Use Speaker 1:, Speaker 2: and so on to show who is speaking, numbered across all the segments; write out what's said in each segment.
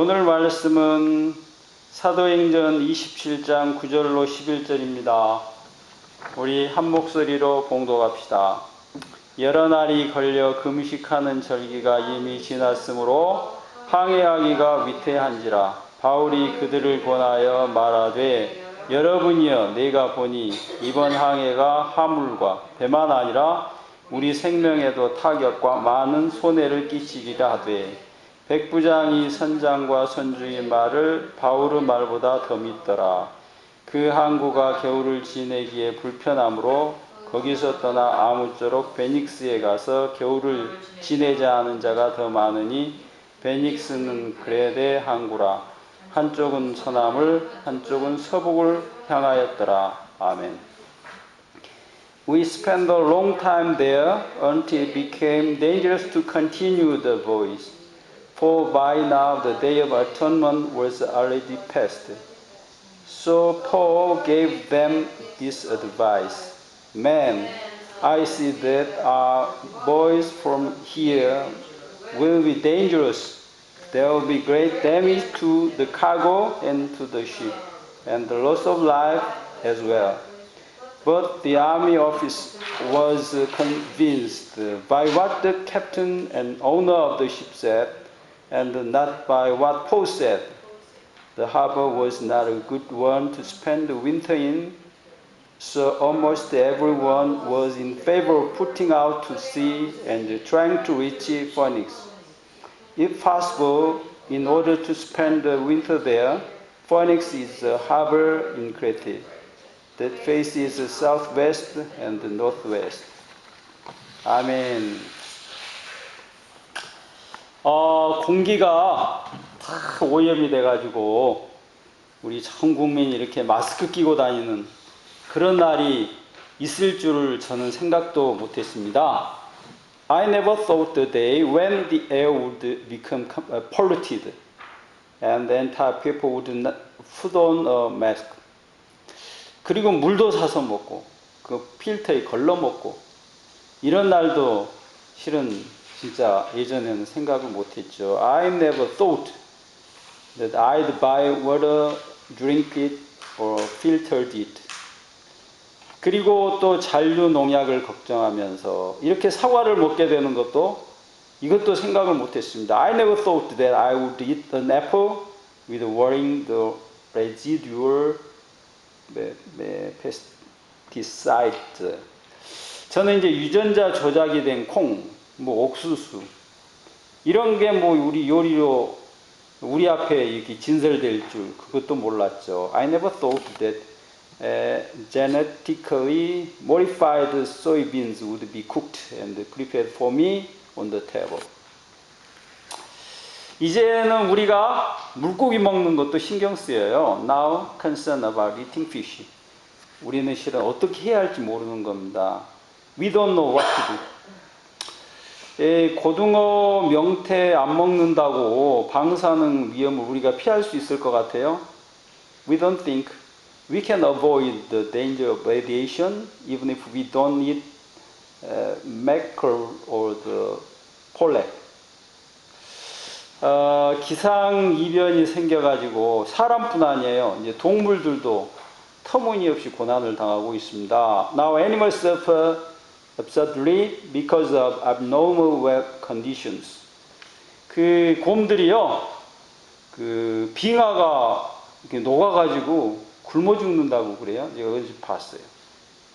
Speaker 1: 오늘 말씀은 사도행전 27장 9절로 11절입니다. 우리 한 목소리로 봉독합시다. 여러 날이 걸려 금식하는 절기가 이미 지났으므로 항해하기가 위태한지라. 바울이 그들을 권하여 말하되 여러분이여 내가 보니 이번 항해가 화물과 배만 아니라 우리 생명에도 타격과 많은 손해를 끼치리라 하되 백부장이 선장과 선주의 말을 바울의 말보다 더 믿더라. 그 항구가 겨울을 지내기에 불편하므로 거기서 떠나 아무쪼록 베닉스에 가서 겨울을 지내자 하는 자가 더 많으니 베닉스는 그레데 항구라. 한쪽은 서남을 한쪽은 서북을 향하였더라. 아멘. We spent a long time there until it became dangerous to continue the voyage. For by now the day of atonement was already past. So Paul gave them this advice. Men, I see that our voyage from here will be dangerous. There will be great damage to the cargo and to the ship, and the loss of life as well. But the army officer was convinced by what the captain and owner of the ship said, and not by what Paul said. The harbor was not a good one to spend the winter in, so almost everyone was in favor of putting out to sea and trying to reach Phoenix. If possible, in order to spend the winter there, Phoenix is a harbor in Crete that faces the southwest and the northwest. 아멘. 공기가 다 오염이 돼가지고 우리 전 국민이 이렇게 마스크 끼고 다니는 그런 날이 있을 줄을 저는 생각도 못했습니다. I never thought the day when the air would become polluted and the entire people would not put on a mask. 그리고 물도 사서 먹고 그 필터에 걸러 먹고 이런 날도 실은 진짜 예전에는 생각을 못했죠. I never thought that I'd buy water, drink it, or filtered it. 그리고 또 잔류 농약을 걱정하면서 이렇게 사과를 먹게 되는 것도 이것도 생각을 못했습니다. I never thought that I would eat an apple with worrying the residual pesticide. 저는 이제 유전자 조작이 된 콩, 옥수수 이런 게 우리 요리로 우리 앞에 이렇게 진설될 줄 그것도 몰랐죠. I never thought that genetically modified soybeans would be cooked and prepared for me on the table. 이제는 우리가 물고기 먹는 것도 신경 쓰여요. Now concerned about eating fish. 우리는 실은 어떻게 해야 할지 모르는 겁니다. We don't know what to do. 고등어, 명태 안 먹는다고 방사능 위험을 우리가 피할 수 있을 것 같아요? We don't think we can avoid the danger of radiation even if we don't eat mackerel or the pollock. 기상이변이 생겨가지고 사람뿐 아니에요. 이제 동물들도 터무니없이 고난을 당하고 있습니다. Now animals suffer absurdly because of abnormal weather conditions. 그 곰들이요, 그 빙하가 이렇게 녹아가지고 굶어 죽는다고 그래요. 제가 어디서 봤어요.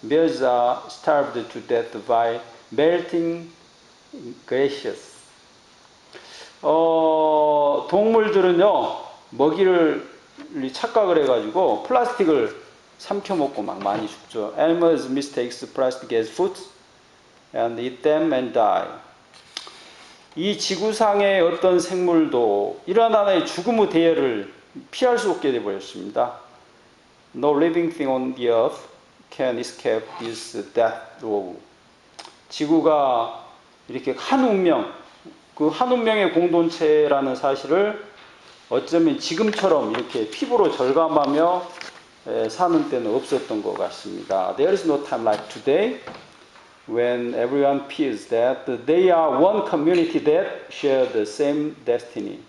Speaker 1: Bears are starved to death by melting glaciers. 동물들은요, 먹이를 착각을 해가지고 플라스틱을 삼켜 먹고 막 많이 죽죠. Animals mistakes plastic as food and eat them and die. 이 지구상의 어떤 생물도 이러한 하나의 죽음의 대열을 피할 수 없게 되어버렸습니다. No living thing on the earth can escape this death row. 지구가 이렇게 한 운명, 그 한 운명의 공동체라는 사실을 어쩌면 지금처럼 이렇게 피부로 절감하며 사는 때는 없었던 것 같습니다. There is no time like today when everyone feels that they are one community that share the same destiny.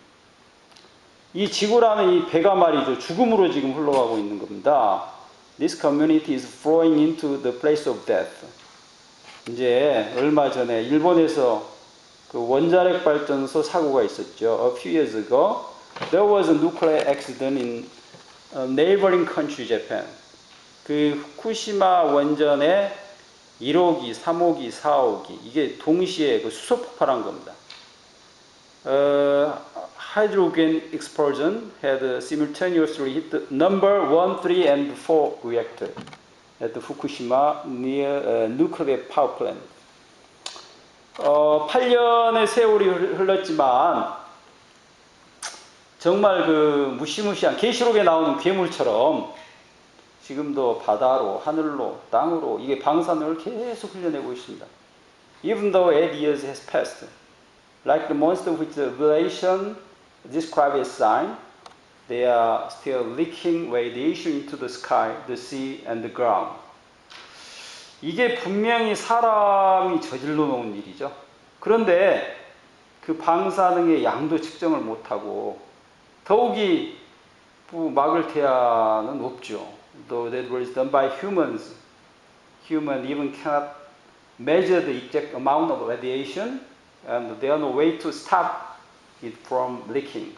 Speaker 1: 이 지구라는 이 배가 말이죠. 죽음으로 지금 흘러가고 있는 겁니다. This community is flowing into the place of death. 이제 얼마 전에 일본에서 그 원자력 발전소 사고가 있었죠. A few years ago, there was a nuclear accident in a neighboring country, Japan. 그 후쿠시마 원전에 1호기, 3호기, 4호기 이게 동시에 그 수소 폭발한 겁니다. Hydrogen explosion had simultaneously hit the number 1, 3, and 4 reactor at the Fukushima near nuclear power plant. 8년의 세월이 흘렀지만 정말 그 무시무시한 계시록에 나오는 괴물처럼 지금도 바다로, 하늘로, 땅으로 이게 방사능을 계속 흘려내고 있습니다. Even though 8 years has passed, like the monster which the Revelation described as sign, they are still leaking radiation into the sky, the sea, and the ground. 이게 분명히 사람이 저질러 놓은 일이죠. 그런데 그 방사능의 양도 측정을 못하고 더욱이 막을 태야는 없죠. Though that was done by humans, human even cannot measure the exact amount of radiation, and there are no way to stop it from leaking.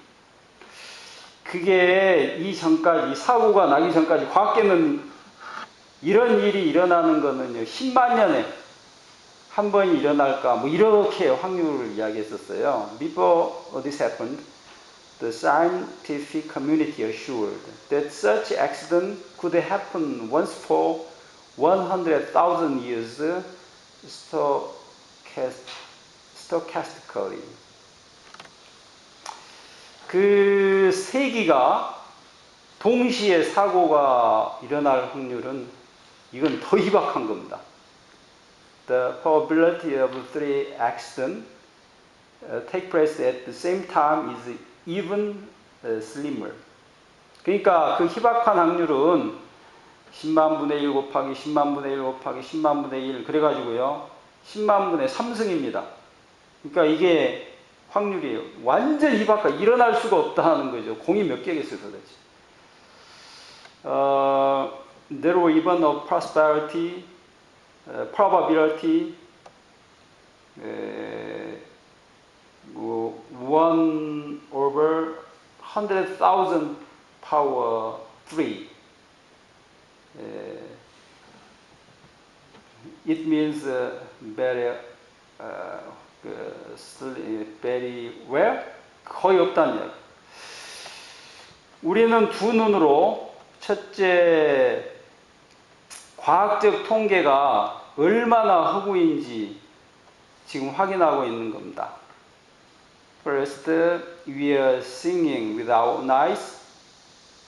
Speaker 1: 그게 이 사고가 나기 전까지 과학계는 이런 일이 일어나는 거는요, 10만 년에 한 번이 일어날까, 뭐 이렇게 확률을 이야기했었어요. Before this happened, the scientific community assured that such accident could happen once for 100,000 years stochastically. 그 세기가 동시에 사고가 일어날 확률은 이건 더 희박한 겁니다. The probability of three accidents take place at the same time is even slimmer. 그러니까 그 희박한 확률은 10만 분의 1 곱하기 10만 분의 1 곱하기 10만 분의 1 그래가지고요 10만 분의 3승입니다. 그러니까 이게 확률이 완전 희박한 일어날 수가 없다는 거죠. 공이 몇 개겠어요 도대체. There were even a probability 1 over 100,000 power 3. It means very well? 거의 없다는 이야기. 우리는 두 눈으로 첫째 과학적 통계가 얼마나 허구인지 지금 확인하고 있는 겁니다. First, we are seeing with our own eyes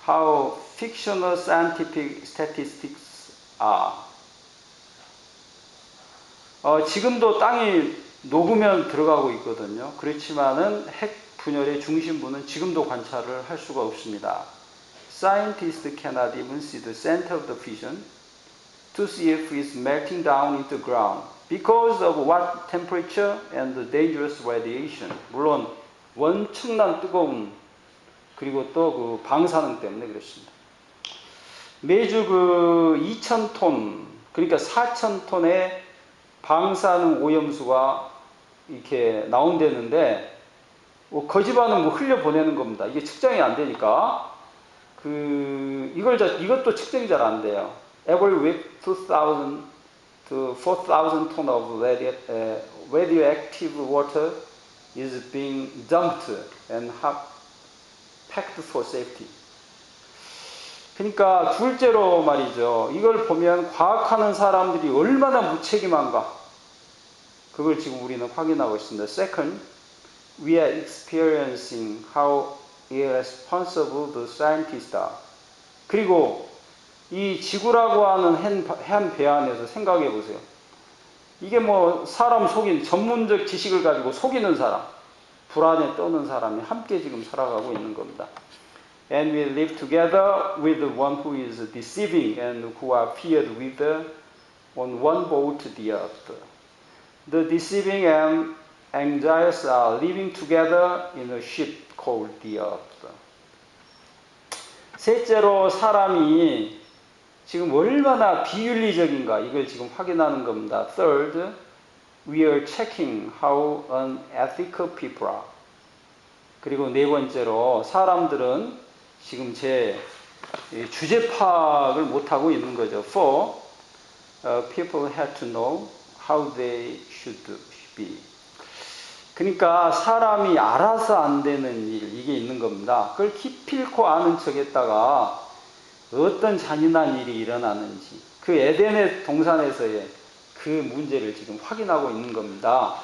Speaker 1: how fictional scientific statistics are. 지금도 땅이 녹으면 들어가고 있거든요. 그렇지만은 핵 분열의 중심부는 지금도 관찰을 할 수가 없습니다. Scientists cannot even see the center of the fission to see if it's melting down into the ground because of what temperature and the dangerous radiation. 물론 엄청난 뜨거운 그리고 또 그 방사능 때문에 그렇습니다. 매주 그 2,000톤 그러니까 4,000톤의 방사능 오염수가 이렇게 나온다는데 거지반은 뭐 흘려 보내는 겁니다. 이게 측정이 안 되니까 이것도 측정이 잘 안 돼요. Every week 2,000 to 4,000 ton of radioactive water is being dumped and packed for safety. 그러니까 둘째로 말이죠. 이걸 보면 과학하는 사람들이 얼마나 무책임한가. 그걸 지금 우리는 확인하고 있습니다. Second, we are experiencing how irresponsible the scientists are. 그리고 이 지구라고 하는 한 배 안에서 생각해 보세요. 이게 뭐 사람 속인 전문적 지식을 가지고 속이는 사람, 불안에 떠는 사람이 함께 지금 살아가고 있는 겁니다. And we live together with the one who is deceiving and who are feared with on one boat the earth. The deceiving and anxious are living together in a ship called the earth. 셋째로 사람이 지금 얼마나 비윤리적인가 이걸 지금 확인하는 겁니다. Third, we are checking how unethical people are. 그리고 네 번째로 사람들은 지금 제 주제 파악을 못하고 있는 거죠. For people had to know how they should be. 그러니까 사람이 알아서 안 되는 일, 이게 있는 겁니다. 그걸 기필코 아는 척했다가 어떤 잔인한 일이 일어나는지 그 에덴의 동산에서의 그 문제를 지금 확인하고 있는 겁니다.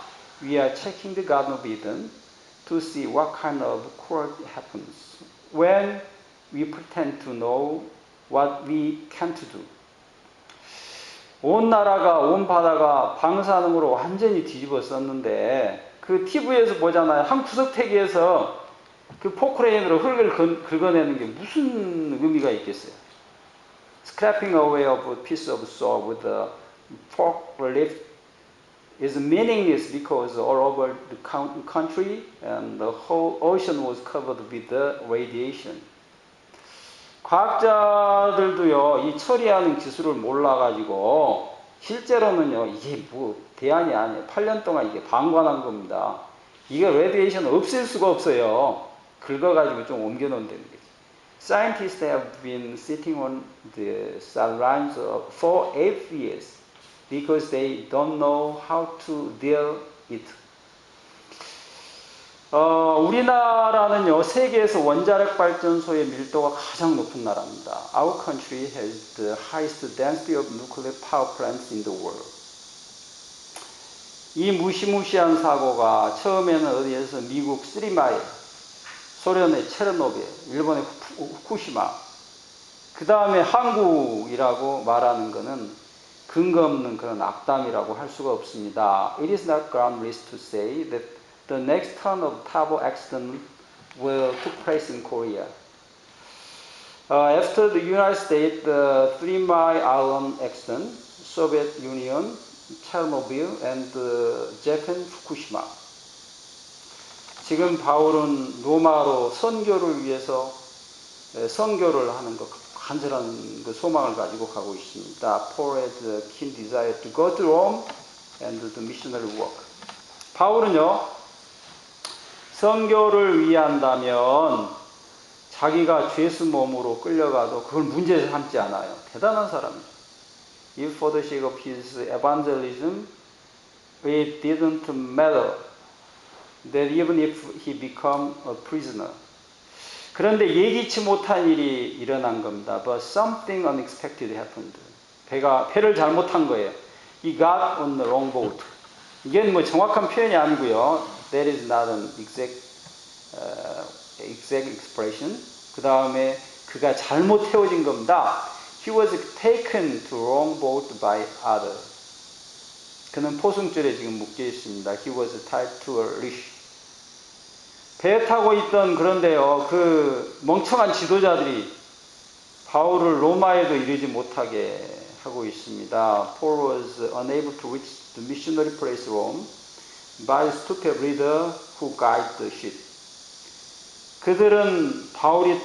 Speaker 1: We are checking the Garden of Eden to see what kind of quarrel happens when we pretend to know what we can't do. 온 나라가 온 바다가 방사능으로 완전히 뒤집어졌는데 그 TV에서 보잖아요. 한 구석택에서 그 포크레인으로 흙을 긁어내는 게 무슨 의미가 있겠어요? Scraping away of a piece of soil with a forklift is meaningless because all over the country and the whole ocean was covered with the radiation. 과학자들도요, 이 처리하는 기술을 몰라가지고 실제로는요, 이게 뭐 대안이 아니에요. 8년 동안 이게 방관한 겁니다. 이게 레디에이션 없앨 수가 없어요. 긁어가지고 좀 옮겨놓으면 되는 거죠. Scientists have been sitting on the sidelines for 8 years because they don't know how to deal with it. 우리나라는요, 세계에서 원자력 발전소의 밀도가 가장 높은 나라입니다. Our country has the highest density of nuclear power plants in the world. 이 무시무시한 사고가 처음에는 어디에서 미국 쓰리마일, 소련의 체르노빌, 일본의 후쿠시마, 그 다음에 한국이라고 말하는 것은 근거 없는 그런 악담이라고 할 수가 없습니다. It is not groundless to say that the next ton of Tabo accident will take place in Korea. After the United States, the 3 Mile Island accident, Soviet Union, Chernobyl, and Japan, Fukushima. 지금 바울은 로마로 선교를 위해서 선교를 하는 것, 간절한 그 소망을 가지고 가고 있습니다. Paul has a keen desire to go to Rome and do the missionary work. 바울은요, 선교를 위한다면 자기가 죄수 몸으로 끌려가도 그걸 문제 삼지 않아요. 대단한 사람이죠. If for the sake of his evangelism, it didn't matter that even if he become a prisoner. 그런데 예기치 못한 일이 일어난 겁니다. But something unexpected happened. 배를 잘못한 거예요. He got on the wrong boat. 이게 뭐 정확한 표현이 아니고요. That is not an exact expression. 그 다음에 그가 잘못 태워진 겁니다. He was taken to wrong boat by others. 그는 포승줄에 지금 묶여 있습니다. He was tied to a leash. 배 타고 있던 그런데요, 그 멍청한 지도자들이 바울을 로마에도 이르지 못하게 하고 있습니다. Paul was unable to reach the missionary place Rome by a stupid leader who guided the ship. 그들은 바울이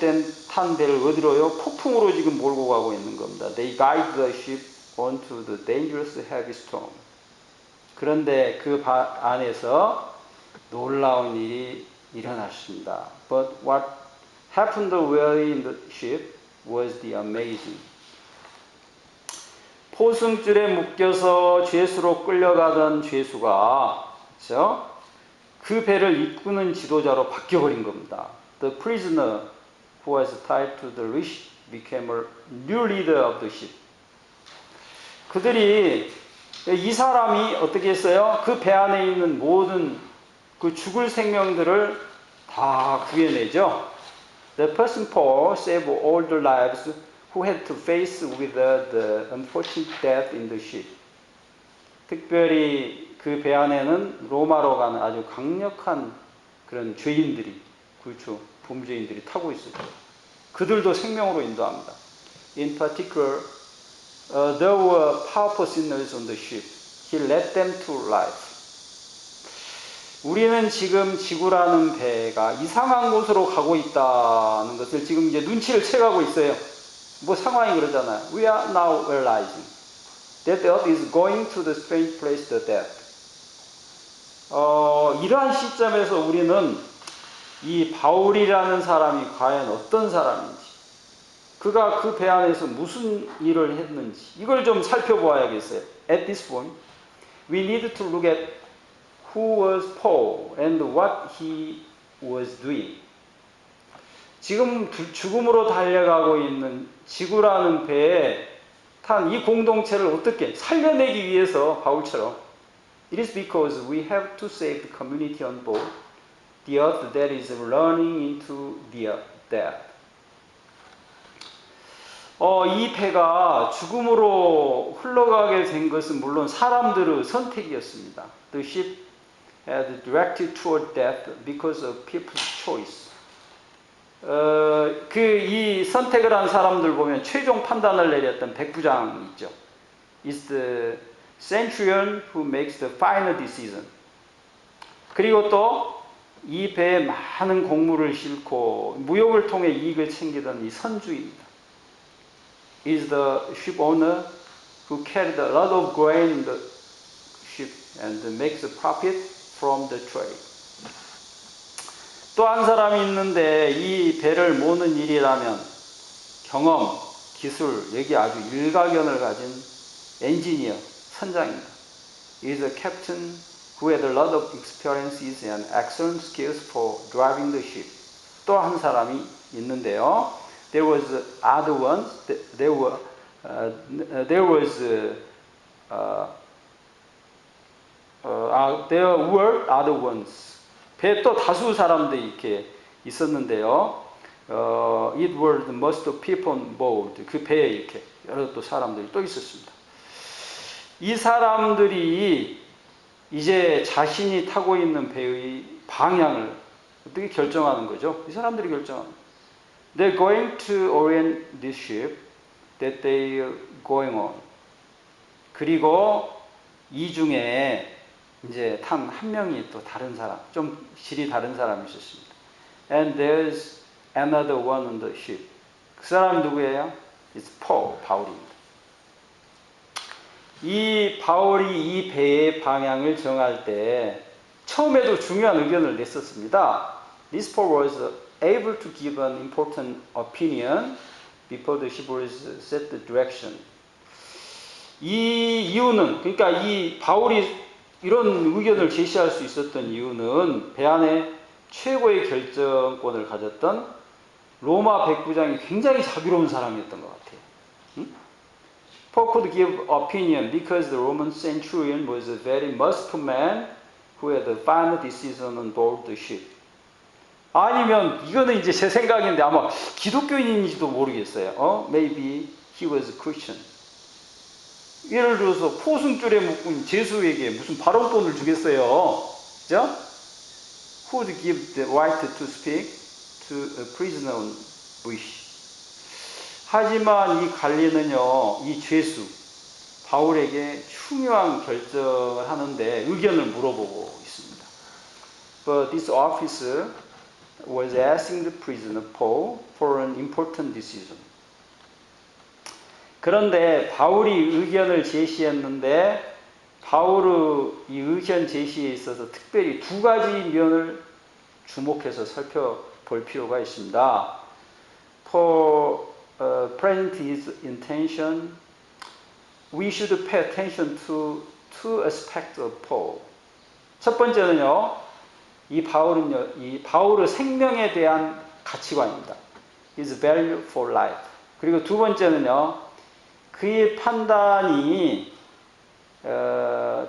Speaker 1: 탄 배를 어디로요? 폭풍으로 지금 몰고 가고 있는 겁니다. They guided the ship onto the dangerous heavy storm. 그런데 그 안에서 놀라운 일이 일어났습니다. But what happened while in the ship was the amazing. 포승줄에 묶여서 죄수로 끌려가던 죄수가 그렇죠? 그 배를 이끄는 지도자로 바뀌어버린 겁니다. The prisoner who was tied to the leash became a new leader of the ship. 그들이 이 사람이 어떻게 했어요? 그 배 안에 있는 모든 그 죽을 생명들을 다 구해내죠. The person Paul saved all the lives who had to face with the unfortunate death in the ship. 특별히 그 배 안에는 로마로 가는 아주 강력한 그런 죄인들이, 그렇죠, 범죄인들이 타고 있었죠. 그들도 생명으로 인도합니다. In particular, there were powerful sinners on the ship. He led them to life. 우리는 지금 지구라는 배가 이상한 곳으로 가고 있다는 것을 지금 이제 눈치를 채가고 있어요. 뭐 상황이 그러잖아요. We are now realizing that the earth is going to the strange place, the death. 이러한 시점에서 우리는 이 바울이라는 사람이 과연 어떤 사람인지, 그가 그 배 안에서 무슨 일을 했는지 이걸 좀 살펴보아야겠어요. At this point, we need to look at who was Paul and what he was doing. 지금 죽음으로 달려가고 있는 지구라는 배에 탄 이 공동체를 어떻게 살려내기 위해서 바울처럼 It is because we have to save the community on board the earth that is running into the death. 이 배가 죽음으로 흘러가게 된 것은 물론 사람들의 선택이었습니다. The ship had directed toward death because of people's choice. 이 선택을 한 사람들 보면 최종 판단을 내렸던 백부장이 있죠. It's the centurion who makes the final decision. 그리고 또 이 배에 많은 곡물을 싣고 무역을 통해 이익을 챙기던 이 선주입니다. Is the ship owner who carried a lot of grain in the ship and makes a profit from the trade. 또 한 사람이 있는데 이 배를 모는 일이라면 경험, 기술, 여기 아주 일가견을 가진 엔지니어, 선장입니다. Is a captain who had a lot of experiences and excellent skills for driving the ship. 또 한 사람이 있는데요. There was other ones. There were other ones. 배에 또 다수 사람들이 이렇게 있었는데요. It were the most people on board. 그 배에 이렇게 여러 또 사람들이 또 있었습니다. 이 사람들이 이제 자신이 타고 있는 배의 방향을 어떻게 결정하는 거죠? 이 사람들이 결정합니다. They're going to orient this ship that they are going on. 그리고 이 중에 이제 탄 한 명이 또 다른 사람, 좀 질이 다른 사람이 있었습니다. And there's another one on the ship. 그 사람이 누구예요? It's Paul, 바울입니다. 이 바울이 이 배의 방향을 정할 때 처음에도 중요한 의견을 냈었습니다. This Paul was able to give an important opinion before the ship was set the direction. 이 이유는, 그러니까 이 바울이 이런 의견을 제시할 수 있었던 이유는 배 안에 최고의 결정권을 가졌던 로마 백부장이 굉장히 자비로운 사람이었던 것 같아요. Paul could give opinion because the Roman centurion was a very merciful man who had the final decision on board the ship. 아니면 이거는 이제 제 생각인데 아마 기독교인인지도 모르겠어요. Maybe he was a Christian. 예를 들어서 포승줄에 묶은 제수에게 무슨 발언권을 주겠어요. 그죠? Who would give the right to speak to a prisoner on bush? 하지만 이 관리는요, 이 죄수 바울에게 중요한 결정을 하는데 의견을 물어보고 있습니다. But this officer was asking the prisoner Paul for an important decision. 그런데 바울이 의견을 제시했는데 바울의 이 의견 제시에 있어서 특별히 두 가지 면을 주목해서 살펴볼 필요가 있습니다. For present his intention, we should pay attention to two aspects of Paul. 첫 번째는요, 이 바울의 생명에 대한 가치관입니다. His value for life. 그리고 두 번째는요, 그의 판단이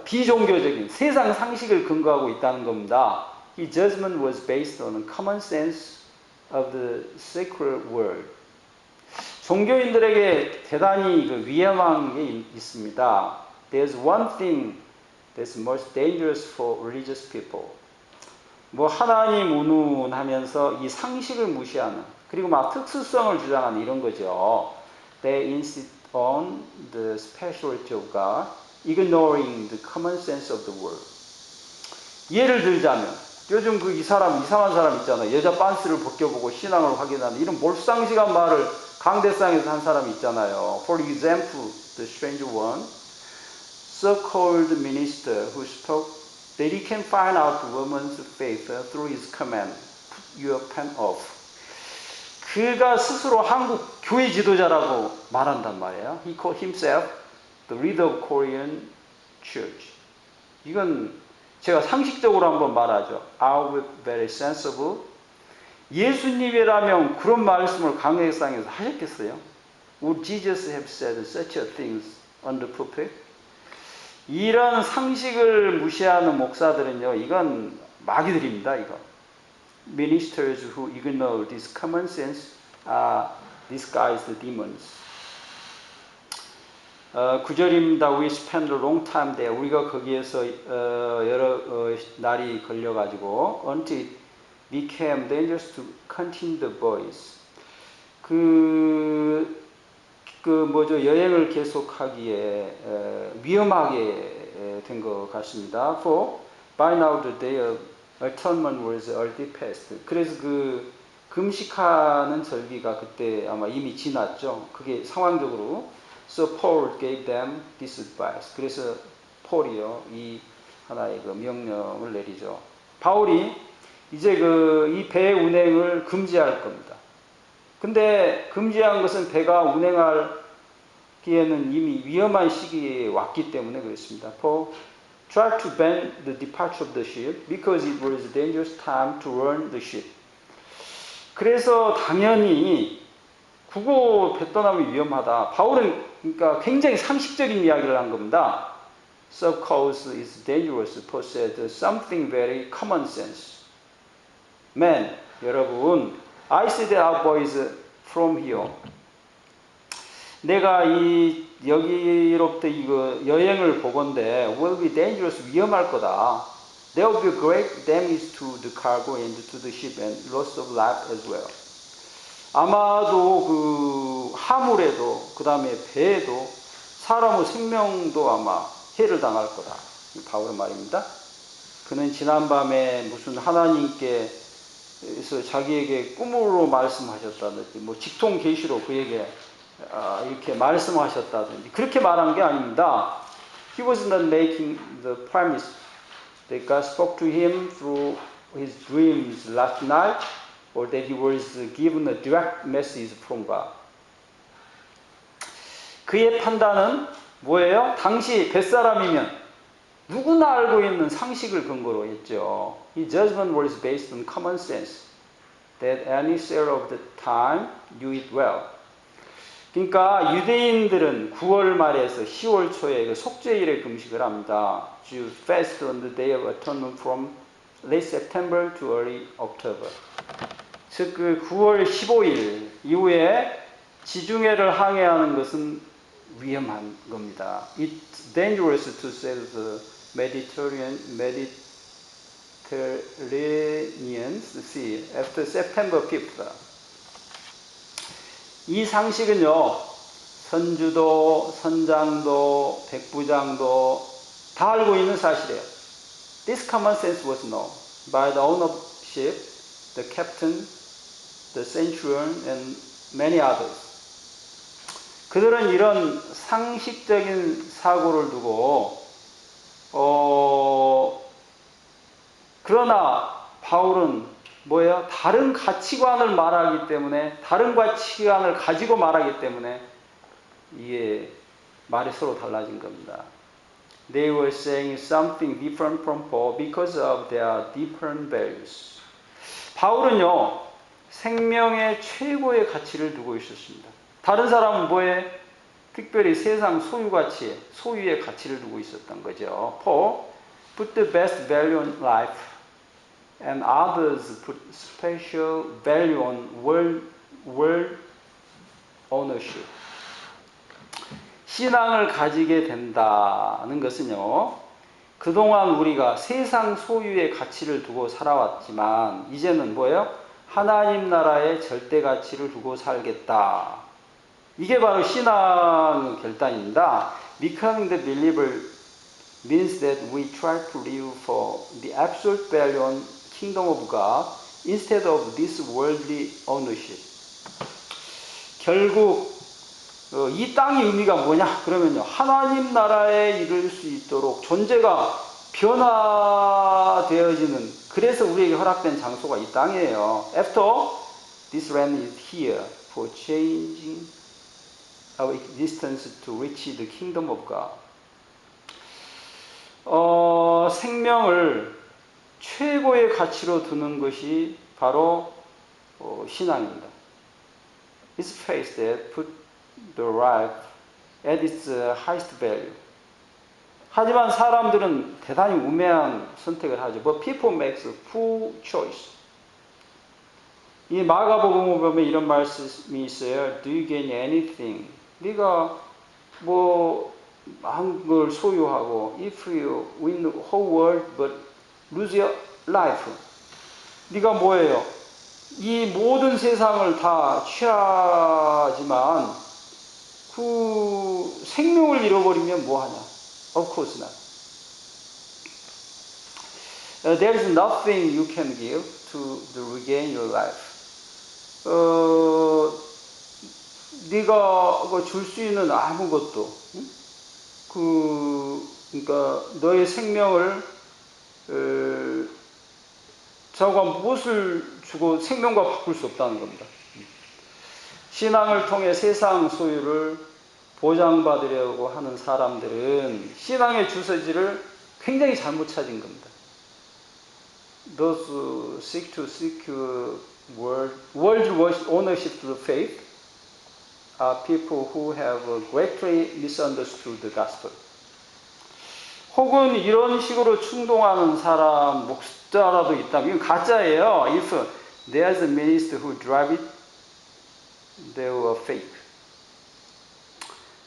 Speaker 1: 비종교적인 세상 상식을 근거하고 있다는 겁니다. His judgment was based on common sense of the secular world. 종교인들에게 대단히 위험한 게 있습니다. There's one thing that's most dangerous for religious people. 뭐 하나님 운운하면서 이 상식을 무시하는, 그리고 막 특수성을 주장하는 이런 거죠. They insist on the speciality of God, ignoring the common sense of the world. 예를 들자면 요즘 그 이상한 사람 있잖아요. 여자 빤스를 벗겨보고 신앙을 확인하는 이런 몰상식한 말을 강대상에서 한 사람이 있잖아요. For example, the strange one, so-called minister who spoke that he can find out the woman's faith through his command, put your pen off. 그가 스스로 한국 교회 지도자라고 말한단 말이에요. He called himself the leader of Korean church. 이건 제가 상식적으로 한번 말하죠. Are we very sensible? 예수님이라면 그런 말씀을 강대상에서 하셨겠어요? Would Jesus have said such a things on the pulpit? 이런 상식을 무시하는 목사들은요, 이건 마귀들입니다, 이거. Ministers who ignore this common sense are disguised demons. 9절입니다. We spend a long time there. 우리가 거기에서 여러 날이 걸려가지고 until it became dangerous to continue the voice. 여행을 계속하기에 위험하게 된 것 같습니다. For by now the day of atonement was already passed. 그래서 그 금식하는 절기가 그때 아마 이미 지났죠. 그게 상황적으로. So Paul gave them this advice. 그래서 폴이요 이 하나의 그 명령을 내리죠. 바울이 이제 이 배 운행을 금지할 겁니다. 근데 금지한 것은 배가 운행하기에는 이미 위험한 시기에 왔기 때문에 그렇습니다. Paul tried to ban the departure of the ship because it was a dangerous time to run the ship. 그래서 당연히 국어 배 떠나면 위험하다. 바울은 그러니까 굉장히 상식적인 이야기를 한 겁니다. So cause is dangerous. Paul said something very common sense. Man, 여러분, I said our boys from here. 내가 여기로부터 이거 여행을 보건대 will be dangerous, 위험할 거다. There will be great damage to the cargo and to the ship and loss of life as well. 아마도 그 화물에도 그 다음에 배에도 사람의 생명도 아마 해를 당할 거다. 바울의 말입니다. 그는 지난밤에 무슨 하나님께서 자기에게 꿈으로 말씀하셨다든지 뭐 직통 계시로 그에게 이렇게 말씀하셨다든지 그렇게 말한 게 아닙니다. He was not making the promise that God spoke to him through his dreams last night or that he was given a direct message from God. 그의 판단은 뭐예요? 당시 뱃사람이면 누구나 알고 있는 상식을 근거로 했죠. His judgment was based on common sense that any sailor of the time knew it well. 그러니까 유대인들은 9월 말에서 10월 초에 그 속죄일에 금식을 합니다. Jews fast on the day of atonement from late September to early October. 즉 그 9월 15일 이후에 지중해를 항해하는 것은 위험한 겁니다. It's dangerous to sail the Mediterranean Sea after September 5th. 이 상식은요, 선주도, 선장도, 백부장도 다 알고 있는 사실이에요. This common sense was known by the owner of the ship, the captain, the centurion, and many others. 그들은 이런 상식적인 사고를 두고 그러나 바울은 뭐예요? 다른 가치관을 말하기 때문에 다른 가치관을 가지고 말하기 때문에 이게 말이 서로 달라진 겁니다. They were saying something different from Paul because of their different values. 바울은요, 생명의 최고의 가치를 두고 있었습니다. 다른 사람은 뭐에? 특별히 세상 소유가치에, 소유의 가치를 두고 있었던 거죠. Paul put the best value on life and others put special value on world ownership. 신앙을 가지게 된다는 것은요, 그동안 우리가 세상 소유의 가치를 두고 살아왔지만 이제는 뭐예요? 하나님 나라의 절대 가치를 두고 살겠다. 이게 바로 신앙의 결단입니다. Becoming the believer means that we try to live for the absolute value on kingdom of God instead of this worldly ownership. 결국 이 땅의 의미가 뭐냐? 그러면요. 하나님 나라에 이를 수 있도록 존재가 변화되어지는, 그래서 우리에게 허락된 장소가 이 땅이에요. After this land is here for changing our existence to reach the kingdom of God. 생명을 최고의 가치로 두는 것이 바로 신앙입니다. It's faith that put the life at its highest value. 하지만 사람들은 대단히 우매한 선택을 하죠. But people make a fool choice. 이 마가복음에 보면 이런 말씀이 있어요. Do you gain anything? 네가 뭐 한 걸 소유하고 if you win the whole world but lose your life. 네가 뭐예요? 이 모든 세상을 다 취하지만 그 생명을 잃어버리면 뭐하냐? Of course not. There is nothing you can give to regain your life. 네가 줄 수 있는 아무것도, 그러니까 너의 생명을 저가 무엇을 주고 생명과 바꿀 수 없다는 겁니다. 신앙을 통해 세상 소유를 보장받으려고 하는 사람들은 신앙의 주소지를 굉장히 잘못 찾은 겁니다. Those who seek to secure world ownership to the faith are people who have greatly misunderstood the gospel. 혹은 이런 식으로 충동하는 사람, 목사라도 있다면 이건 가짜예요. If there's a minister who drive it, they were fake.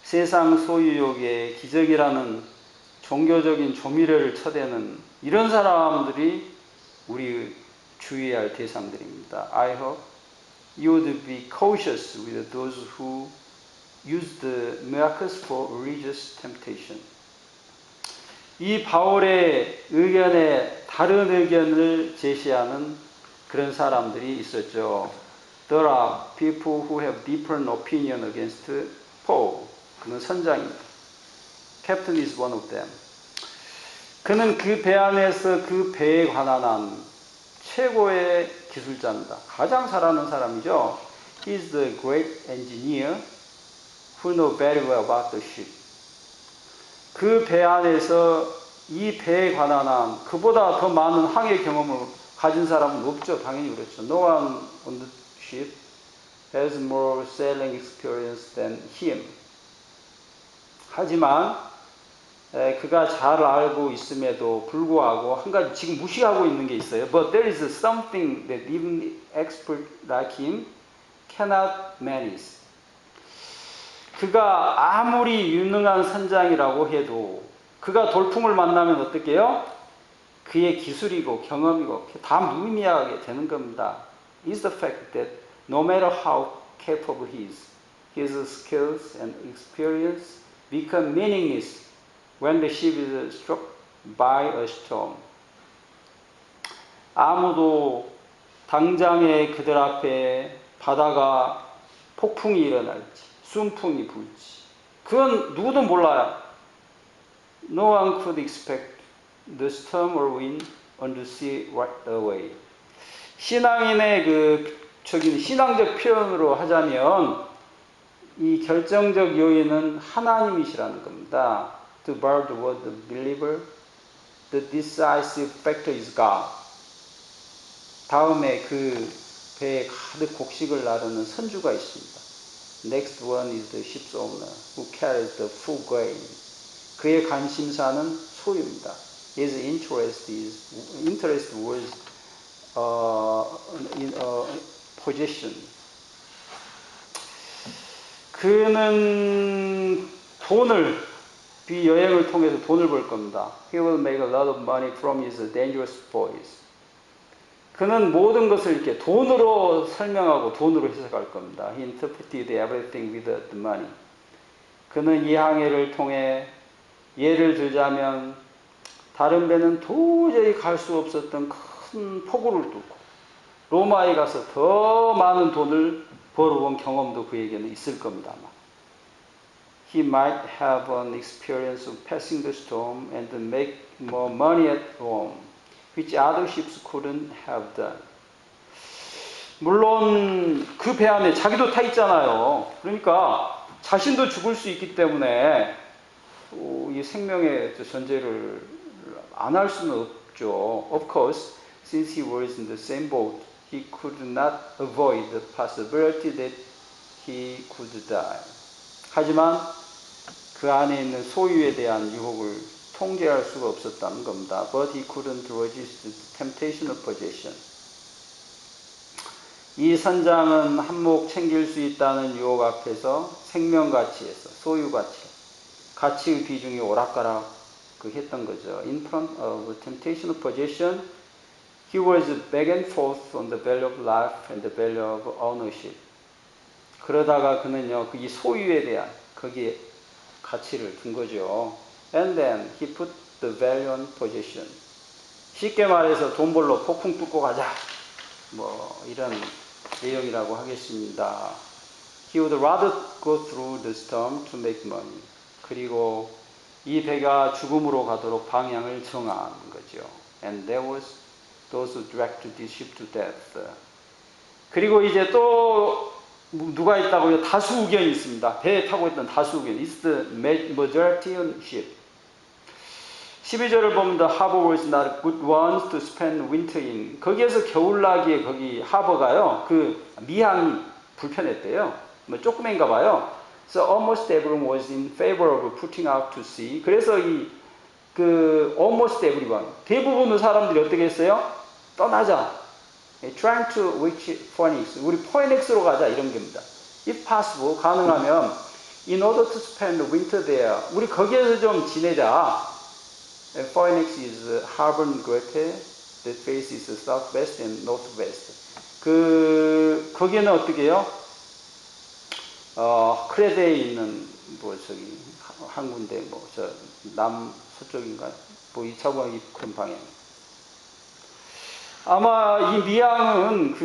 Speaker 1: 세상 소유욕의 기적이라는 종교적인 조미료를 쳐대는 이런 사람들이 우리 주의해야 할 대상들입니다. I hope you would be cautious with those who use the miracles for religious temptation. 이 바울의 의견에 다른 의견을 제시하는 그런 사람들이 있었죠. There are people who have different opinion against Paul. 그는 선장입니다. Captain is one of them. 그는 그 배 안에서 그 배에 관한 한 최고의 기술자입니다. 가장 잘하는 사람이죠. He is the great engineer who knows very well about the ship. 그 배 안에서 이 배에 관한 한 그보다 더 많은 항해 경험을 가진 사람은 없죠. 당연히 그렇죠. No one on the ship has more sailing experience than him. 하지만 그가 잘 알고 있음에도 불구하고 한 가지 지금 무시하고 있는 게 있어요. But there is something that even expert like him cannot manage. 그가 아무리 유능한 선장이라고 해도 그가 돌풍을 만나면 어떻게 해요? 그의 기술이고 경험이고 다 무의미하게 되는 겁니다. Is the fact that no matter how capable he is, his skills and experience become meaningless when the ship is struck by a storm. 아무도 당장에 그들 앞에 바다가 폭풍이 일어날지 순풍이 불지 그건 누구도 몰라요. No one could expect the storm or wind on the sea right away. 신앙인의 신앙적 표현으로 하자면 이 결정적 요인은 하나님이시라는 겁니다. To borrow the word of believer, the decisive factor is God. 다음에 그 배에 가득 곡식을 나르는 선주가 있습니다. Next one is the ship's owner, who carries the full grain. 그의 관심사는 소유입니다. His interest was in possession. 그는 이 여행을 통해서 돈을 벌 겁니다. He will make a lot of money from his dangerous boys. 그는 모든 것을 이렇게 돈으로 설명하고 돈으로 해석할 겁니다. He interpreted everything with the money. 그는 이 항해를 통해 예를 들자면 다른 배는 도저히 갈 수 없었던 큰 폭우를 뚫고 로마에 가서 더 많은 돈을 벌어온 경험도 그에게는 있을 겁니다. 아마. He might have an experience of passing the storm and make more money at Rome, which other ships couldn't have done. 물론 그 배 안에 자기도 타 있잖아요. 그러니까 자신도 죽을 수 있기 때문에 이 생명의 전제를 안 할 수는 없죠. Of course, since he was in the same boat, he could not avoid the possibility that he could die. 하지만 그 안에 있는 소유에 대한 유혹을 통제할 수가 없었다는 겁니다. But he couldn't resist the temptation of possession. 이 선장은 한몫 챙길 수 있다는 유혹 앞에서 생명 가치에서 소유 가치의 비중이 오락가락 했던 거죠. In front of the temptation of possession, he was back and forth on the value of life and the value of ownership. 그러다가 그는요, 이 소유에 대한 거기에 가치를 둔 거죠. And then he put the value on possession. 쉽게 말해서 돈 벌러 폭풍 뚫고 가자. 뭐 이런 내용이라고 하겠습니다. He would rather go through the storm to make money. 그리고 이 배가 죽음으로 가도록 방향을 정하는 거죠. And there was those who dragged this ship to death. 그리고 이제 또 누가 있다고요? 다수 의견이 있습니다. 배에 타고 있던 다수 의견. It's the majority on ship. 12절을 보면 the harbor was not good ones to spend winter in. 거기에서 겨울나기에 거기 하버가요. 그 미항이 불편했대요. 뭐 조그맨가 봐요. So almost everyone was in favor of putting out to sea. 그래서 almost everyone 대부분의 사람들이 어떻게 했어요? 떠나자. Trying to reach Phoenix. 우리 포에닉스로 가자 이런 겁니다. If possible 가능하면 in order to spend the winter there. 우리 거기에서 좀 지내자. Phoenix is harbor greater that faces southwest and northwest. 거기는 어떻게 해요? 크레드에 있는 한 군데 남서쪽인가요? 이 차원이 큰 방향. 아마 이 미항은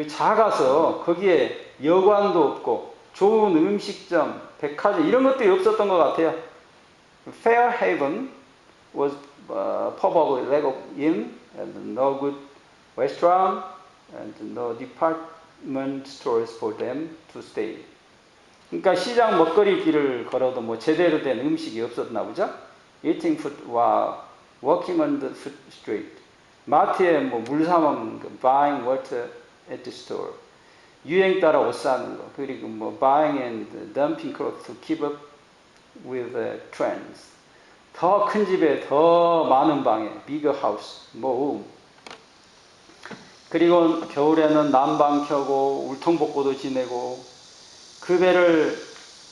Speaker 1: 작아서 거기에 여관도 없고 좋은 음식점, 백화점 이런 것들이 없었던 것 같아요. Fairhaven was pub of lack of inn and no good restaurant and no department stores for them to stay. 그러니까 시장 먹거리 길을 걸어도 뭐 제대로 된 음식이 없었나 보죠. Eating food while walking on the food street. 마트에 물 사 먹는 거, buying water at the store. 유행 따라 옷 사는 거, 그리고 buying and dumping clothes to keep up with the trends. 더 큰 집에 더 많은 방에, bigger house, 그리고 겨울에는 난방 켜고 울퉁복고도 지내고 그 배를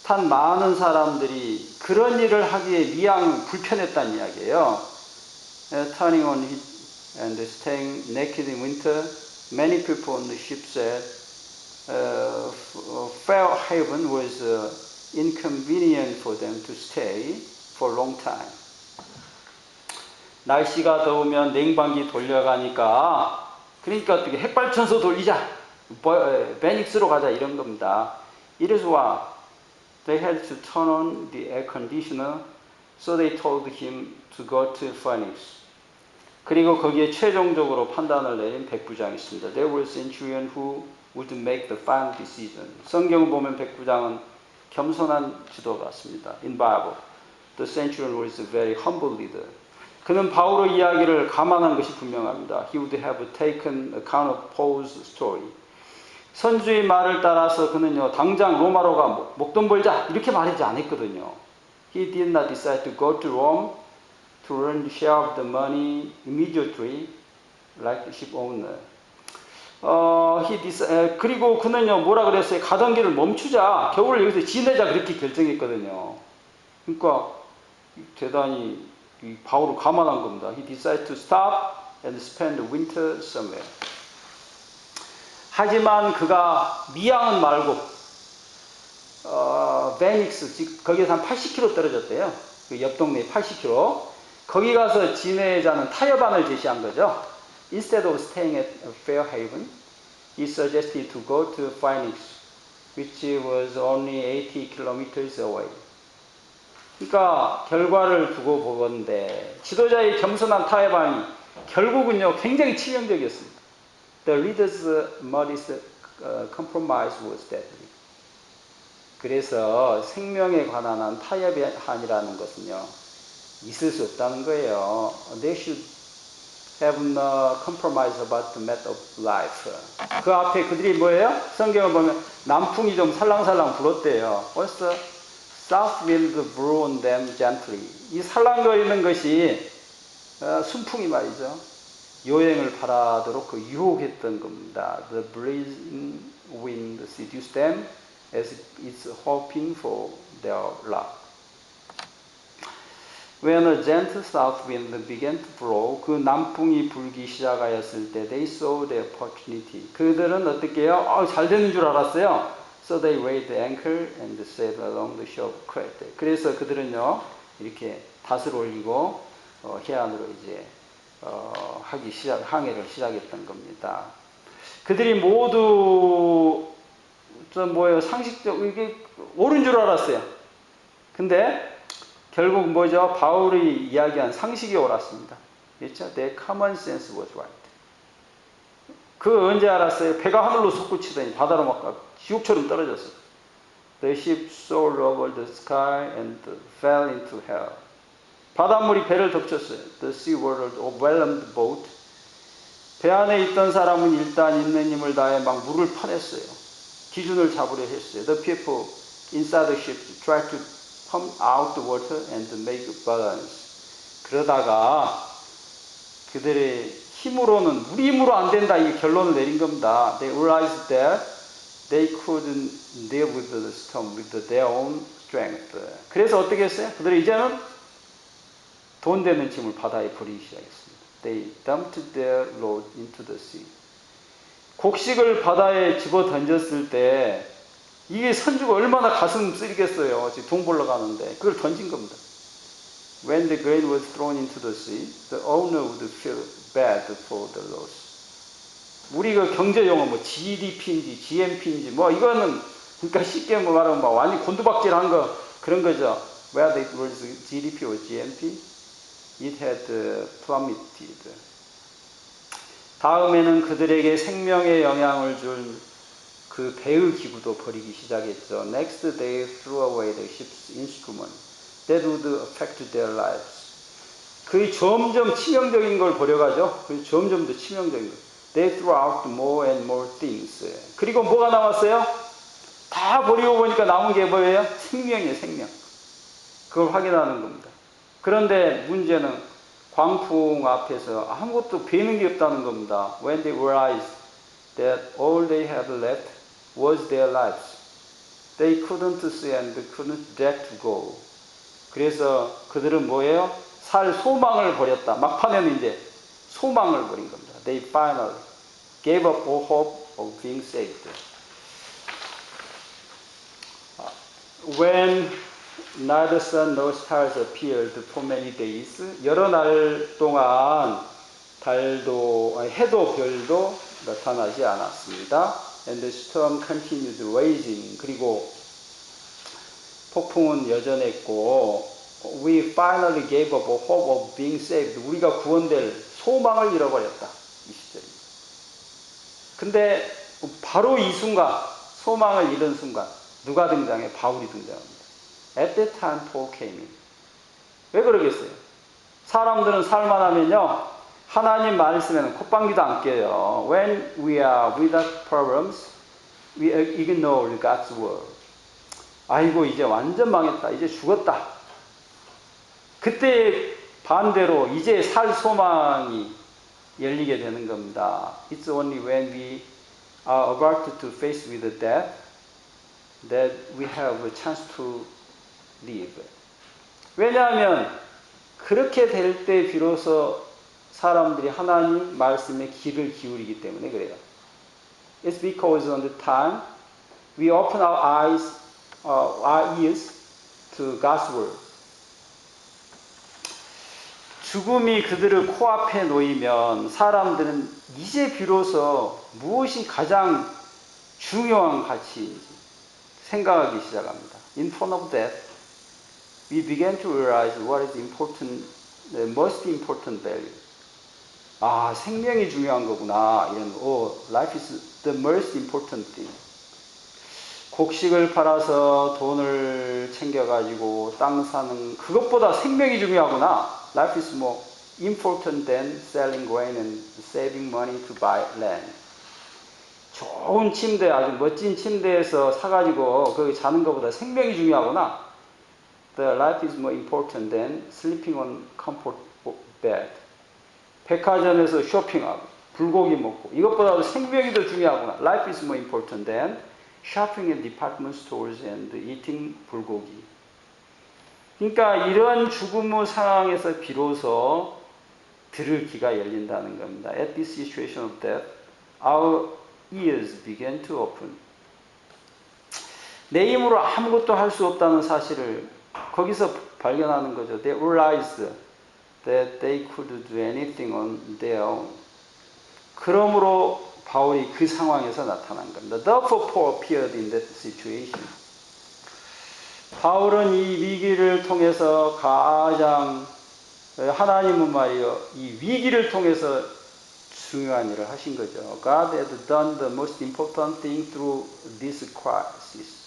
Speaker 1: 탄 많은 사람들이 그런 일을 하기에 미양 불편했다는 이야기예요. Turning on heat and staying naked in winter, many people on the ship said Fairhaven was inconvenient for them to stay for a long time. 날씨가 더우면 냉방기 돌려가니까 그러니까 어떻게 핵발전소 돌리자, 베닉스로 가자 이런 겁니다. It is why they had to turn on the air conditioner, so they told him to go to Phoenix. 그리고 거기에 최종적으로 판단을 내린 백부장이 있습니다. There was a centurion who would make the final decision. 성경을 보면 백부장은 겸손한 지도 같습니다. In Bible, the centurion was a very humble leader. 그는 바울의 이야기를 감안한 것이 분명합니다. He would have taken account of Paul's story. 선주의 말을 따라서 그는요, 당장 로마로 가 목돈 벌자 이렇게 말하지 않았거든요. He did not decide to go to Rome to earn the share of the money immediately like the ship owner. 그리고 그는요, 뭐라 그랬어요? 가던 길을 멈추자, 겨울을 여기서 지내자 그렇게 결정했거든요. 그러니까 대단히 바울을 감안한 겁니다. He decided to stop and spend the winter somewhere. 하지만 그가 미양은 말고 베닉스, 즉 거기에서 한 80km 떨어졌대요. 그 옆 동네에 80km. 거기 가서 지내자는 타협안을 제시한 거죠. Instead of staying at Fairhaven, he suggested to go to Phoenix, which was only 80 kilometers away. 그러니까 결과를 두고 보건대 지도자의 겸손한 타협안이 결국은요 굉장히 치명적이었습니다. The leader's modest compromise was deadly. 그래서 생명에 관한 한 타협안이라는 것은요 있을 수 없다는 거예요. They should have no compromise about the matter of life. 그 앞에 그들이 뭐예요? 성경을 보면 남풍이 좀 살랑살랑 불었대요. Also, south wind blew on them gently. 이 살랑거리는 것이 순풍이 말이죠. 여행을 바라도록 그 유혹했던 겁니다. The blazing wind seduced them as it's hoping for their luck. When a gentle south wind began to blow, 그 남풍이 불기 시작하였을 때, they saw the opportunity. 그들은 어떻게 해요? 잘 되는 줄 알았어요. So they weighed the anchor and sailed along the shore of Crete. 그래서 그들은요, 이렇게 닷을 올리고 해안으로 이제 항해를 시작했던 겁니다. 그들이 모두 좀 뭐예요? 상식적 이게 옳은 줄 알았어요. 근데 결국 뭐죠? 바울이 이야기한 상식이 옳았습니다. 그렇죠? Their common sense was right. 그 언제 알았어요? 배가 하늘로 솟구치더니 바다로 막 지옥처럼 떨어졌어요. The ship soared over the sky and fell into hell. 바닷물이 배를 덮쳤어요. The sea water overwhelmed the boat. 배 안에 있던 사람은 일단 있는 힘을 다해 막 물을 퍼냈어요. 기준을 잡으려 했어요. The people inside the ship tried to pump out the water and make balance. 그러다가 그들의 힘으로는 우리 힘으로 안 된다 이 결론을 내린 겁니다. They realized that they couldn't deal with the storm with their own strength. 그래서 어떻게 했어요? 그들이 이제는 돈 되는 짐을 바다에 버리기 시작했습니다. They dumped their load into the sea. 곡식을 바다에 집어 던졌을 때 이게 선주가 얼마나 가슴 쓰리겠어요. 지금 돈 벌러 가는데 그걸 던진 겁니다. When the grain was thrown into the sea, the owner would feel bad for the loss. 우리 그 경제 용어 뭐 GDP인지 GMP인지 뭐 이거는 그러니까 쉽게 말하면 막 완전 곤두박질한 거 그런 거죠. Whether it was GDP or GMP, it had plummeted. 다음에는 그들에게 생명에 영향을 줄 그 배의 기구도 버리기 시작했죠. Next they threw away the ship's instrument that would affect their lives. 그의 점점 치명적인 걸 버려가죠. 점점 더 치명적인 거. They threw out more and more things. 그리고 뭐가 남았어요? 다 버리고 보니까 남은 게 뭐예요? 생명이에요, 생명. 그걸 확인하는 겁니다. 그런데 문제는 광풍 앞에서 아무것도 베는 게 없다는 겁니다. When they realized that all they had left was their lives. They couldn't see and couldn't dare to go. 그래서 그들은 뭐예요? 살 소망을 버렸다. 막판에는 이제 소망을 버린 겁니다. They finally gave up all hope of being saved. When neither sun nor stars appeared for many days, 여러 날 동안 해도 별도 나타나지 않았습니다. And the storm continued raging. 그리고 폭풍은 여전했고, we finally gave up a hope of being saved. 우리가 구원될 소망을 잃어버렸다. 이 시절입니다. 근데 바로 이 순간, 소망을 잃은 순간, 누가 등장해? 바울이 등장합니다. At that time, Paul came in. 왜 그러겠어요? 사람들은 살만하면요, 하나님 말씀에는 콧방귀도 안 껴요. When we are without problems, we ignore God's word. 아이고 이제 완전 망했다. 이제 죽었다. 그때 반대로 이제 살 소망이 열리게 되는 겁니다. It's only when we are about to face with death that we have a chance to live. 왜냐하면 그렇게 될 때 비로소 사람들이 하나님 말씀에 귀를 기울이기 때문에 그래요. It's because on the time we open our eyes, our ears to God's word. 죽음이 그들을 코앞에 놓이면 사람들은 이제 비로소 무엇이 가장 중요한 가치인지 생각하기 시작합니다. In front of death, we began to realize what is important, the most important value. 아, 생명이 중요한 거구나. 이런, life is the most important thing. 곡식을 팔아서 돈을 챙겨가지고 땅 사는 그것보다 생명이 중요하구나. Life is more important than selling grain and saving money to buy land. 좋은 침대, 아주 멋진 침대에서 사가지고 거기 자는 것보다 생명이 중요하구나. The life is more important than sleeping on comfort bed. 백화점에서 쇼핑하고 불고기 먹고 이것보다도 생명이 더 중요하구나. Life is more important than shopping at department stores and eating 불고기. 그러니까 이런 죽음의 상황에서 비로소 들을 귀가 열린다는 겁니다. At this situation of death, our ears began to open. 내 힘으로 아무것도 할 수 없다는 사실을 거기서 발견하는 거죠. They realized that they could do anything on their own. 그러므로 바울이 그 상황에서 나타난 겁니다. Therefore Paul appeared in that situation. 바울은 이 위기를 통해서 가장 하나님은 말이요 이 위기를 통해서 중요한 일을 하신 거죠. God had done the most important thing through this crisis.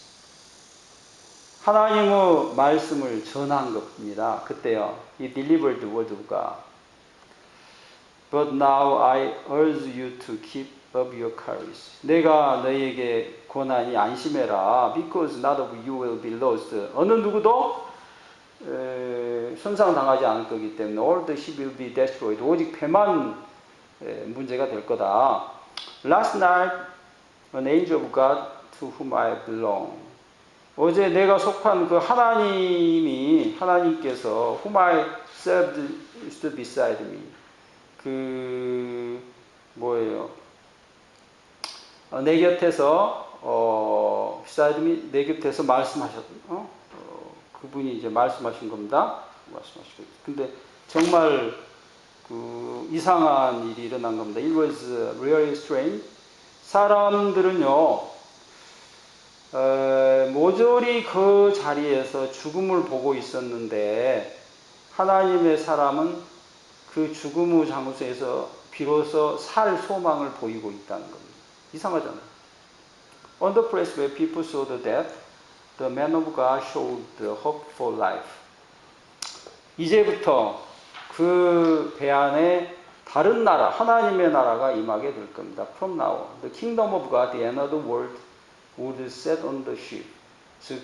Speaker 1: 하나님의 말씀을 전한 겁니다. 그때요. He delivered the word of God. But now I urge you to keep up your courage. 내가 너희에게 권하니 안심해라. Because not of you will be lost. 어느 누구도 손상당하지 않을 거기 때문에 all the ship will be destroyed. 오직 배만 문제가 될 거다. Last night an angel of God to whom I belong. 어제 내가 속한 그 하나님께서 whom I served stood beside me. 내 곁에서 beside me, 내 곁에서 그분이 이제 말씀하신 겁니다. 말씀하시고. 근데 정말 이상한 일이 일어난 겁니다. It was really strange. 사람들은요, 모조리 그 자리에서 죽음을 보고 있었는데 하나님의 사람은 그 죽음의 장소에서 비로소 살 소망을 보이고 있다는 겁니다. 이상하잖아요. On the place where people saw the death, the man of God showed the hope for life. 이제부터 그 배 안에 다른 나라, 하나님의 나라가 임하게 될 겁니다. From now on, the kingdom of God, the another world, would set on the ship. 즉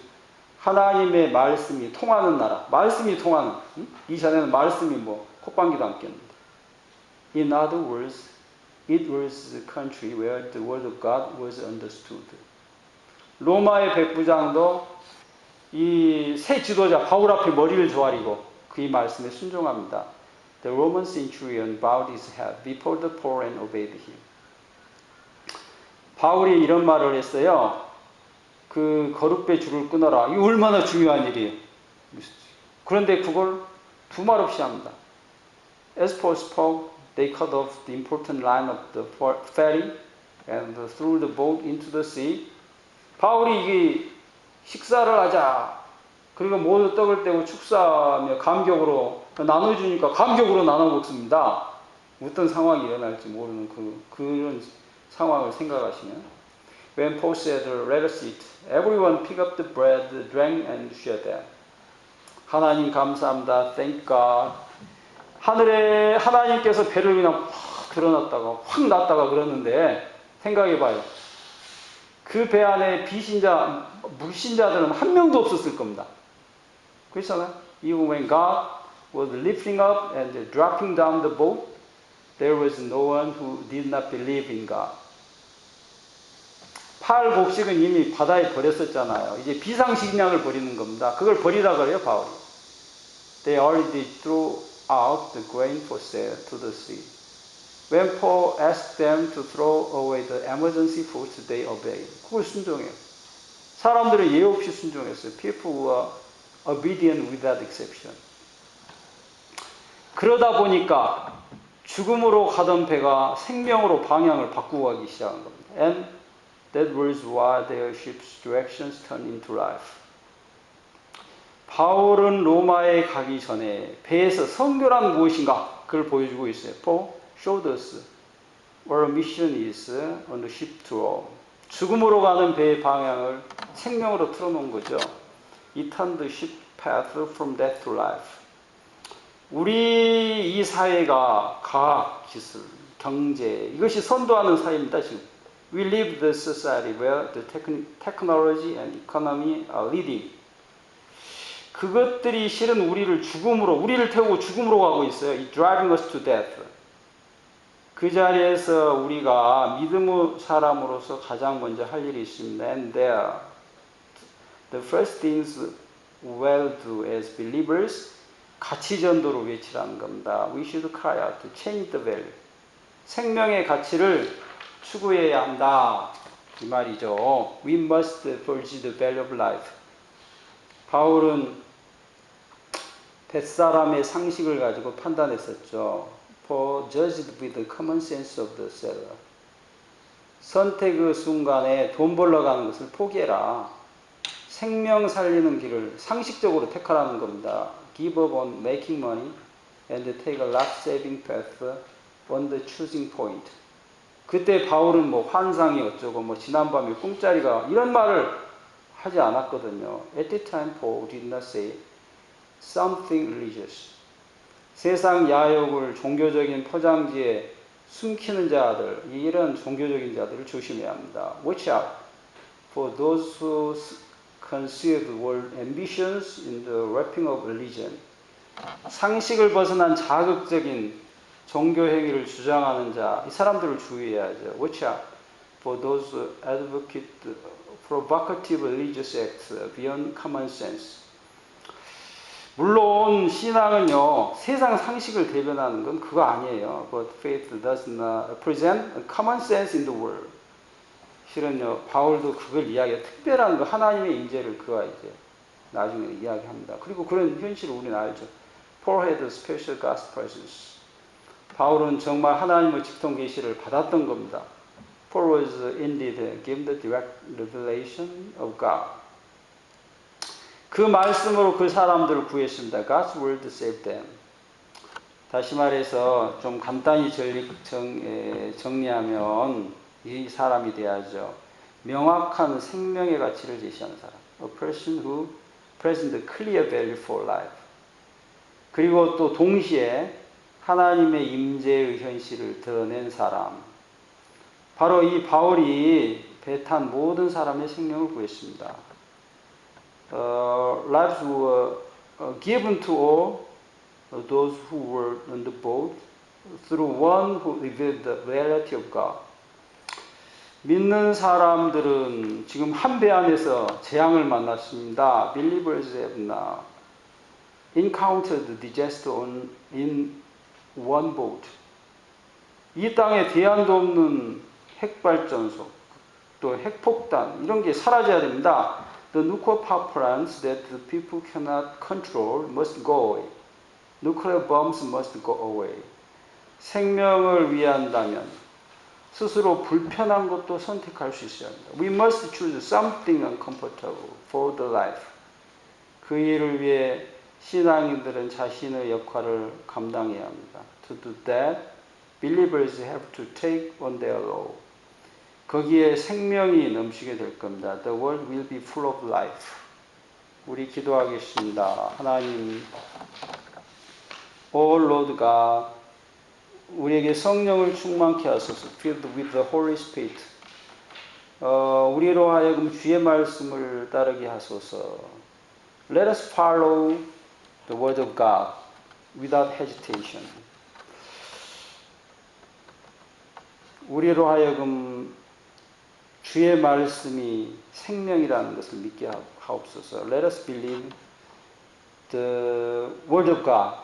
Speaker 1: 하나님의 말씀이 통하는 나라, 말씀이 통하는. 이전에는 말씀이 콧방귀도 안 꼈는데. In other words, it was the country where the word of God was understood. 로마의 백부장도 이 새 지도자 바울 앞에 머리를 조아리고 그의 말씀에 순종합니다. The Roman centurion bowed his head before the Paul and obeyed him. 바울이 이런 말을 했어요. 그 거룩배 줄을 끊어라. 이거 얼마나 중요한 일이에요. 그런데 그걸 두말 없이 합니다. As Paul spoke, they cut off the important line of the ferry and threw the boat into the sea. 바울이 이게 식사를 하자. 그리고 모두 떡을 떼고 축사하며 감격으로 나눠주니까 감격으로 나눠 먹습니다. 어떤 상황이 일어날지 모르는 그런 상황을 생각하시면 When Paul said, let us eat, everyone picked up the bread, drank and shared them. 하나님 감사합니다. Thank God. 하늘에 하나님께서 배를 그냥 확 드러났다가 확 났다가 그러는데 생각해봐요. 그 배 안에 비신자, 불신자들은 한 명도 없었을 겁니다. 그렇잖아요. Even when God was lifting up and dropping down the boat, there was no one who did not believe in God. 팔 곡식은 이미 바다에 버렸었잖아요. 이제 비상식량을 버리는 겁니다. 그걸 버리라 그래요, 바울이. They already threw out the grain for sale to the sea. When Paul asked them to throw away the emergency foods, they obeyed. 그걸 순종해요. 사람들은 예의 없이 순종했어요. People were obedient without exception. 그러다 보니까 죽음으로 가던 배가 생명으로 방향을 바꾸고 가기 시작한 겁니다. And that was why their ship's directions turned into life. 바울은 로마에 가기 전에 배에서 선교란 무엇인가 그걸 보여주고 있어요. Paul showed us what our mission is on the ship to Rome. 죽음으로 가는 배의 방향을 생명으로 틀어놓은 거죠. It turned the ship path from death to life. 우리 이 사회가 과학, 기술, 경제 이것이 선도하는 사회입니다. 지금 We live the society where the technology and economy are leading. 그것들이 실은 우리를 태우고 죽음으로 가고 있어요. It driving us to death. 그 자리에서 우리가 믿음의 사람으로서 가장 먼저 할 일이 있습니다. And there, the first things we'll do as believers, 가치 전도를 외치라는 겁니다. We should cry out to change the value. 생명의 가치를 추구해야 한다. 이 말이죠. We must pursue the value of life. 바울은 뱃사람의 상식을 가지고 판단했었죠. For judged with the common sense of the seller. 선택의 순간에 돈 벌러 가는 것을 포기해라. 생명 살리는 길을 상식적으로 택하라는 겁니다. Give up on making money and take a life-saving path on the choosing point. 그때 바울은 환상이 어쩌고 지난밤에 꿈자리가 이런 말을 하지 않았거든요. At that time Paul did not say something religious. 세상 야욕을 종교적인 포장지에 숨기는 자들, 이런 종교적인 자들을 조심해야 합니다. Watch out for those who conceal world ambitions in the wrapping of religion. 상식을 벗어난 자극적인 종교 행위를 주장하는 자, 이 사람들을 주의해야죠. Watch out for those who advocate provocative religious acts beyond common sense. 물론 신앙은요 세상 상식을 대변하는 건 그거 아니에요. But faith does not represent common sense in the world. 실은요 바울도 그걸 이야기해요. 특별한 그 하나님의 인재를 그가 이제 나중에 이야기합니다. 그리고 그런 현실을 우리는 알죠. Paul had a special God's presence. 바울은 정말 하나님의 직통 계시를 받았던 겁니다. Paul was indeed given the direct revelation of God. 그 말씀으로 그 사람들을 구했습니다. God's word saved them. 다시 말해서 좀 간단히 정리하면 이 사람이 돼야죠. 명확한 생명의 가치를 제시하는 사람. A person who presents a clear value for life. 그리고 또 동시에 하나님의 임재의 현실을 드러낸 사람. 바로 이 바울이 배 탄 모든 사람의 생명을 구했습니다. Lives were given to all those who were on the boat through one who revealed the reality of God. 믿는 사람들은 지금 한 배 안에서 재앙을 만났습니다. Believers have now encountered disaster in one boat. 이 땅에 대안도 없는 핵발전소, 또 핵폭탄 이런 게 사라져야 됩니다. The nuclear power plants that the people cannot control must go away. Nuclear bombs must go away. 생명을 위한다면 스스로 불편한 것도 선택할 수 있어야 합니다. We must choose something uncomfortable for the life. 그 일을 위해 신앙인들은 자신의 역할을 감당해야 합니다. To do that, believers have to take on their role. 거기에 생명이 넘치게 될 겁니다. The world will be full of life. 우리 기도하겠습니다. 하나님, O Lord God, 우리에게 성령을 충만케 하소서. Filled with the Holy Spirit. 우리로 하여금 주의 말씀을 따르게 하소서. Let us follow the word of God without hesitation. 우리로 하여금 주의 말씀이 생명이라는 것을 믿게 하옵소서. Let us believe the word of God